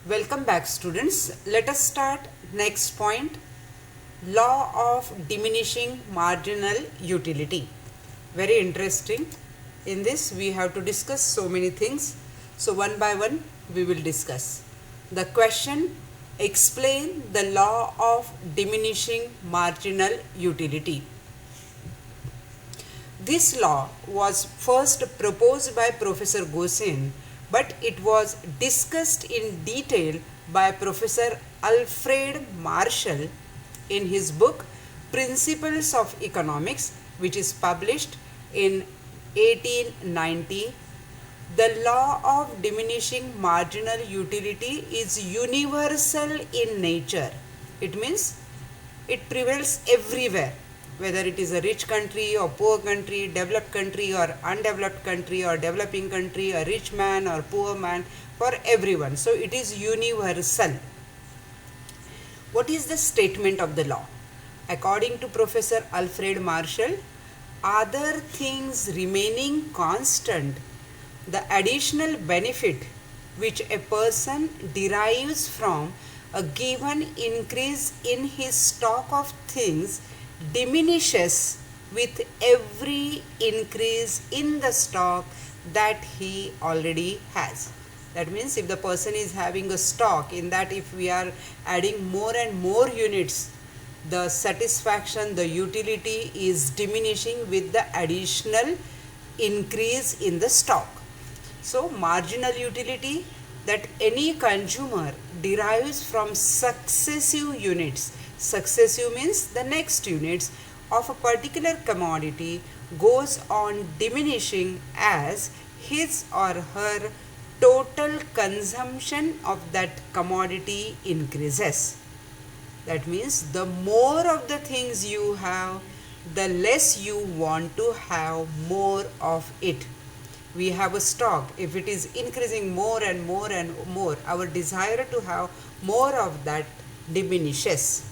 Welcome back, students. Let us start next point. Law of diminishing marginal utility. Very interesting. In this we have to discuss so many things. So one by one we will discuss. The question: explain the law of diminishing marginal utility. This law was first proposed by Professor Gaussian, but it was discussed in detail by Professor Alfred Marshall in his book Principles of Economics, which is published in 1890. The law of diminishing marginal utility is universal in nature. It means it prevails everywhere, whether it is a rich country or poor country, developed country or undeveloped country, or developing country, a rich man or poor man, for everyone. So it is universal. What is the statement of the law? According to Professor Alfred Marshall, other things remaining constant, the additional benefit which a person derives from a given increase in his stock of things diminishes with every increase in the stock that he already has. That means if the person is having a stock, in that if we are adding more and more units, the satisfaction, the utility is diminishing with the additional increase in the stock. So marginal utility that any consumer derives from successive units. Successive means the next units of a particular commodity goes on diminishing as his or her total consumption of that commodity increases. That means the more of the things you have, the less you want to have more of it. We have a stock. If it is increasing more and more and more, our desire to have more of that diminishes.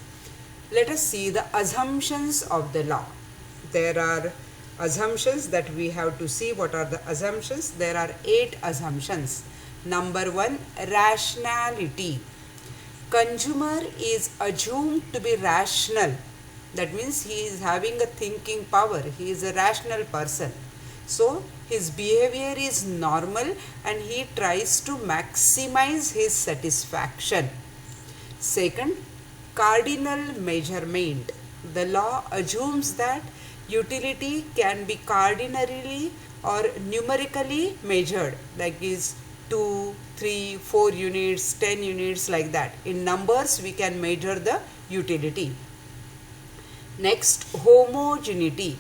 Let us see the assumptions of the law. There are assumptions that we have to see. What are the assumptions? There are 8 assumptions. Number 1, rationality. Consumer is assumed to be rational. That means he is having a thinking power. He is a rational person. So his behavior is normal and he tries to maximize his satisfaction. Second, cardinal measurement. The law assumes that utility can be cardinally or numerically measured, like is 2, 3, 4 units, 10 units, like that. In numbers we can measure the utility. Next, homogeneity.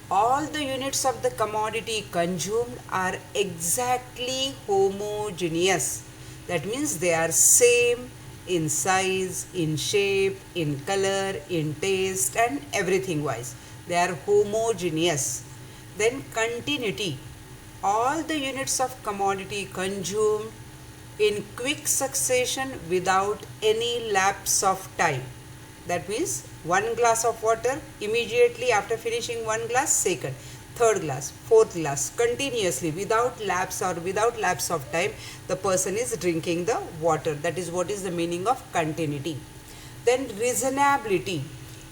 All the units of the commodity consumed are exactly homogeneous. That means they are same in size, in shape, in color, in taste, and everything wise. They are homogeneous. Then continuity. All the units of commodity consumed in quick succession without any lapse of time. That means one glass of water, immediately after finishing one glass, second, third glass, fourth glass, continuously without lapse of time, the person is drinking the water. That is what is the meaning of continuity. Then reasonability.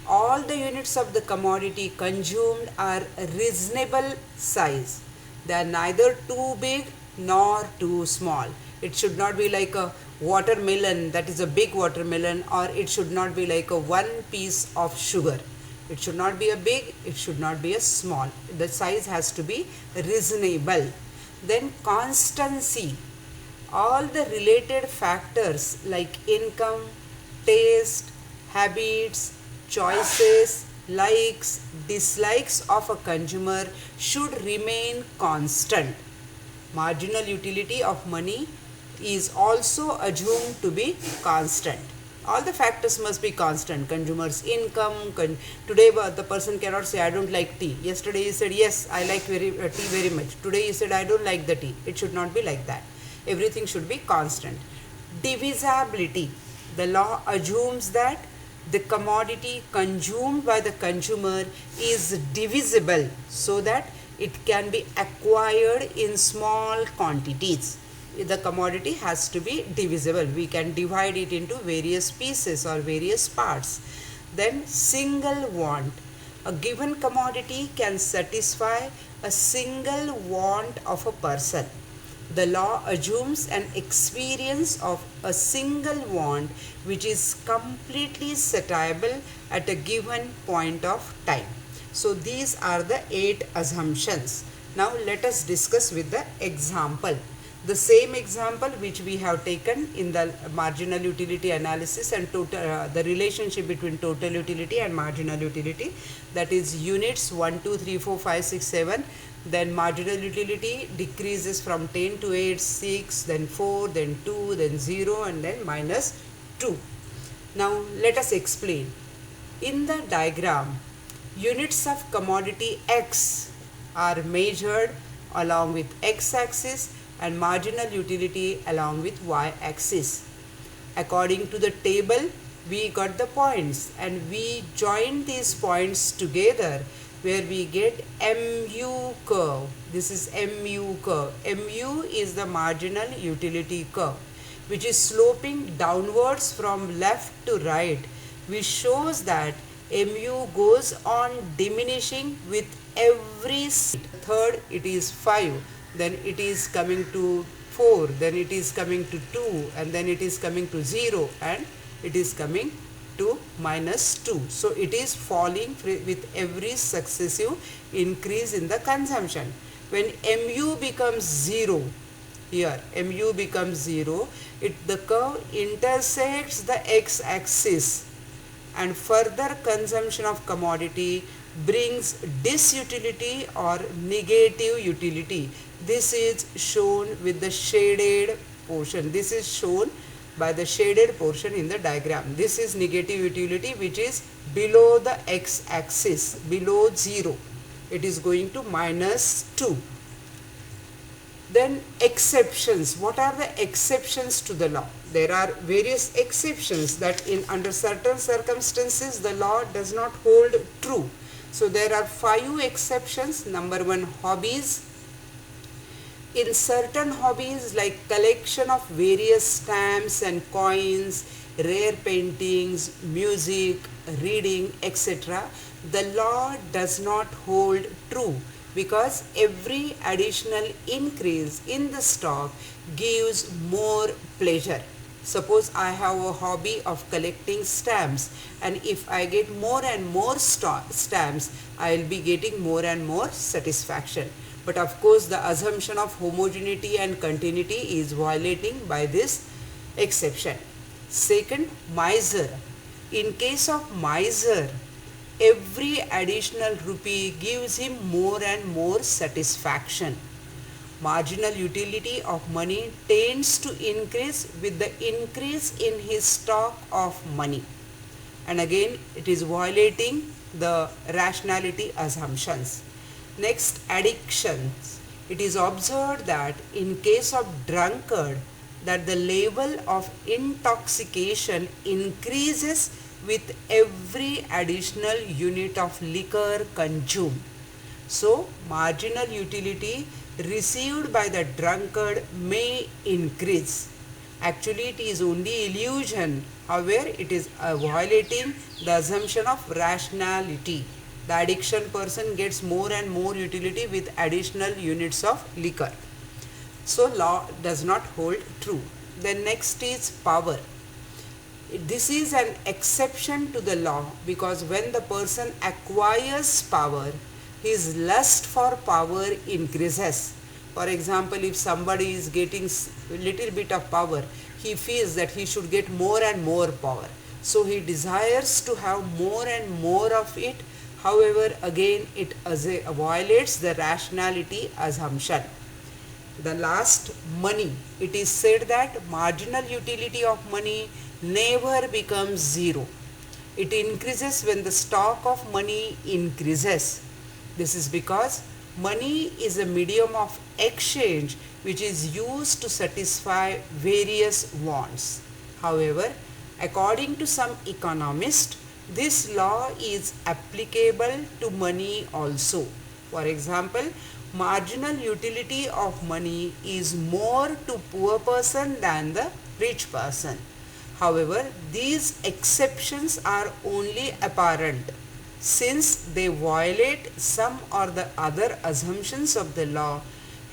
All the units of the commodity consumed are reasonable size. They are neither too big nor too small. It should not be like a watermelon, that is a big watermelon, or it should not be like a one piece of sugar. It should not be a big, it should not be a small. The size has to be reasonable. Then constancy. All the related factors like income, taste, habits, choices, likes, dislikes of a consumer should remain constant. Marginal utility of money is also assumed to be constant. All the factors must be constant. Consumer's income. Today the person cannot say I don't like tea. Yesterday he said yes I like tea very much. Today he said I don't like the tea. It should not be like that. Everything should be constant. Divisibility. The law assumes that the commodity consumed by the consumer is divisible so that it can be acquired in small quantities. the commodity has to be divisible. We can divide it into various pieces or various parts. Then single want. A given commodity can satisfy a single want of a person. The law assumes an experience of a single want which is completely satiable at a given point of time. So these are the 8 assumptions. Now let us discuss with the example. The same example which we have taken in the marginal utility analysis and the relationship between total utility and marginal utility, that is units 1, 2, 3, 4, 5, 6, 7. Then marginal utility decreases from 10 to 8, 6, then 4, then 2, then 0, and then minus 2. Now let us explain. In the diagram, units of commodity X are measured along with x-axis and marginal utility along with y-axis. According to the table, we got the points and we join these points together where we get MU curve. This is MU curve. MU is the marginal utility curve which is sloping downwards from left to right, which shows that MU goes on diminishing with every third. It is 5, then it is coming to 4, then it is coming to 2, and then it is coming to 0, and it is coming to minus 2. So it is falling with every successive increase in the consumption. When MU becomes 0, here MU becomes 0, the curve intersects the x-axis and further consumption of commodity brings disutility or negative utility. This is shown with the shaded portion. This is shown by the shaded portion in the diagram. This is negative utility which is below the x-axis, below 0. It is going to minus 2. Then exceptions. What are the exceptions to the law? There are various exceptions that under certain circumstances the law does not hold true. So there are 5 exceptions. Number 1, hobbies. In certain hobbies like collection of various stamps and coins, rare paintings, music, reading, etc., the law does not hold true because every additional increase in the stock gives more pleasure. Suppose I have a hobby of collecting stamps, and if I get more and more stamps, I will be getting more and more satisfaction. But of course the assumption of homogeneity and continuity is violating by this exception. Second, miser. In case of miser, every additional rupee gives him more and more satisfaction. Marginal utility of money tends to increase with the increase in his stock of money. And again, it is violating the rationality assumptions. Next, addictions. It is observed that in case of drunkard, that the level of intoxication increases with every additional unit of liquor consumed. So, marginal utility received by the drunkard may increase. Actually, it is only illusion. However, it is violating the assumption of rationality. The addiction person gets more and more utility with additional units of liquor. So, law does not hold true. Then next is power. This is an exception to the law because when the person acquires power, his lust for power increases. For example, if somebody is getting little bit of power, he feels that he should get more and more power. So he desires to have more and more of it. However, again it violates the rationality assumption. The last, money. It is said that marginal utility of money never becomes zero. It increases when the stock of money increases. This is because money is a medium of exchange which is used to satisfy various wants. However, according to some economists, this law is applicable to money also. For example, marginal utility of money is more to poor person than the rich person. However, these exceptions are only apparent since they violate some or the other assumptions of the law.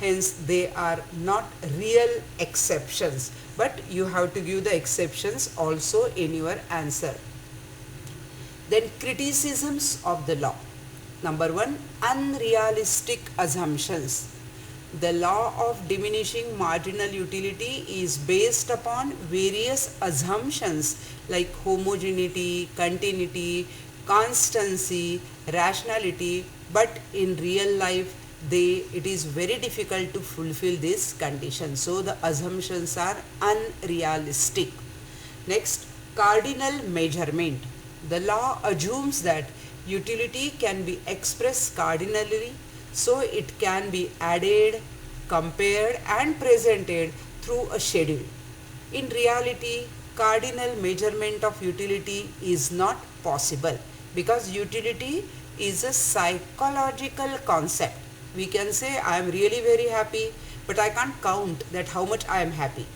Hence, they are not real exceptions, but you have to give the exceptions also in your answer. Then, criticisms of the law. Number one, unrealistic assumptions. The law of diminishing marginal utility is based upon various assumptions like homogeneity, continuity, constancy, rationality, but in real life it is very difficult to fulfill this condition. So the assumptions are unrealistic. Next, cardinal measurement. The law assumes that utility can be expressed cardinally, so it can be added, compared and presented through a schedule. In reality, cardinal measurement of utility is not possible because utility is a psychological concept. We can say I am really very happy, but I can't count that how much I am happy.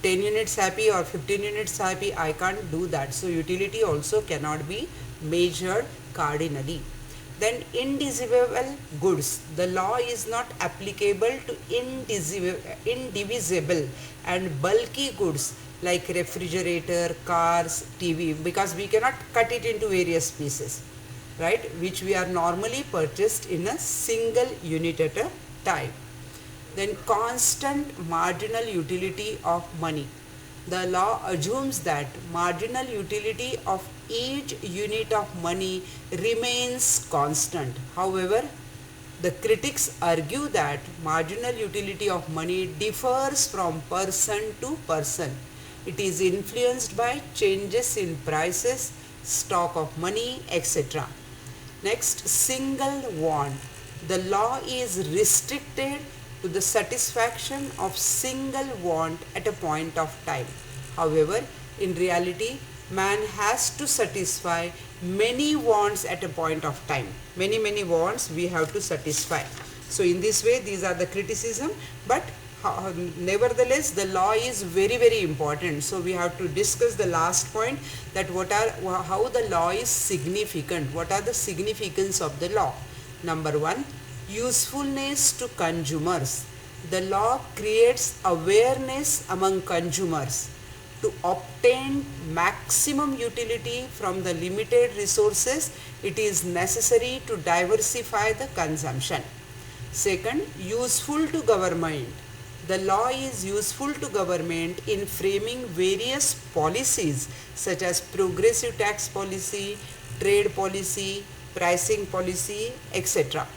10 units happy or 15 units happy, I can't do that. So utility also cannot be measured cardinally. Then indivisible goods. The law is not applicable to indivisible and bulky goods like refrigerator, cars, TV, because we cannot cut it into various pieces, right, which we are normally purchased in a single unit at a time. Then constant marginal utility of money. The law assumes that marginal utility of each unit of money remains constant. However, the critics argue that marginal utility of money differs from person to person. It is influenced by changes in prices, stock of money, etc. Next, single want. The law is restricted to the satisfaction of single want at a point of time. However, in reality, man has to satisfy many wants at a point of time. Many wants we have to satisfy. So in this way, these are the criticism, but nevertheless the law is very important. So we have to discuss the last point, that how the law is significant. What are the significance of the law? Number one, usefulness to consumers. The law creates awareness among consumers to obtain maximum utility from the limited resources. It is necessary to diversify the consumption. Second, useful to government. The law is useful to government in framing various policies such as progressive tax policy, trade policy, pricing policy, etc.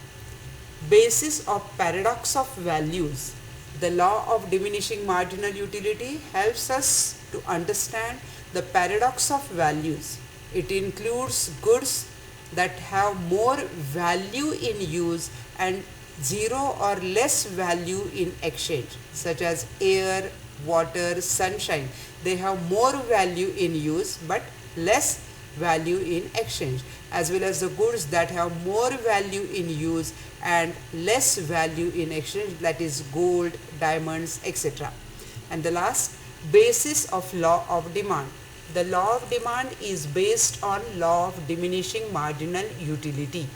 Basis of paradox of values. The law of diminishing marginal utility helps us to understand the paradox of values. It includes goods that have more value in use and zero or less value in exchange, such as air, water, sunshine. They have more value in use but less value in exchange, as well as the goods that have more value in use and less value in exchange, that is gold, diamonds, etc. And the last, basis of law of demand. The law of demand is based on law of diminishing marginal utility.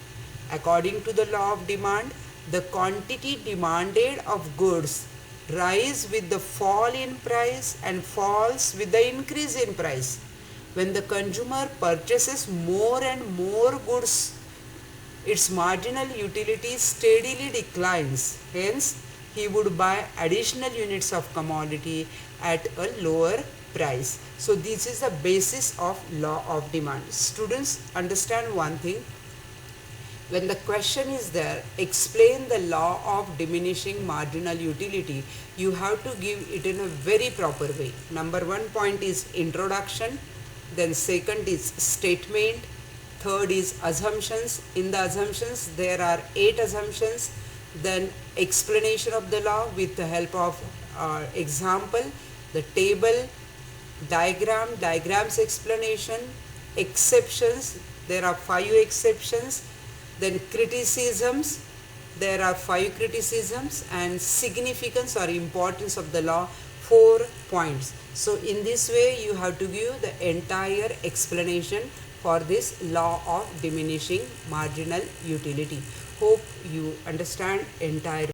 According to the law of demand, the quantity demanded of goods rise with the fall in price and falls with the increase in price. When the consumer purchases more and more goods, its marginal utility steadily declines. Hence, he would buy additional units of commodity at a lower price. So, this is the basis of law of demand. Students, understand one thing. When the question is there, explain the law of diminishing marginal utility, you have to give it in a very proper way. Number one point is introduction, then second is statement, third is assumptions. In the assumptions, there are 8 assumptions, then explanation of the law with the help of example, the table, diagrams explanation, exceptions, there are 5 exceptions, then criticisms, there are 5 criticisms, and significance or importance of the law 4 points. So in this way you have to give the entire explanation for this law of diminishing marginal utility. Hope you understand entire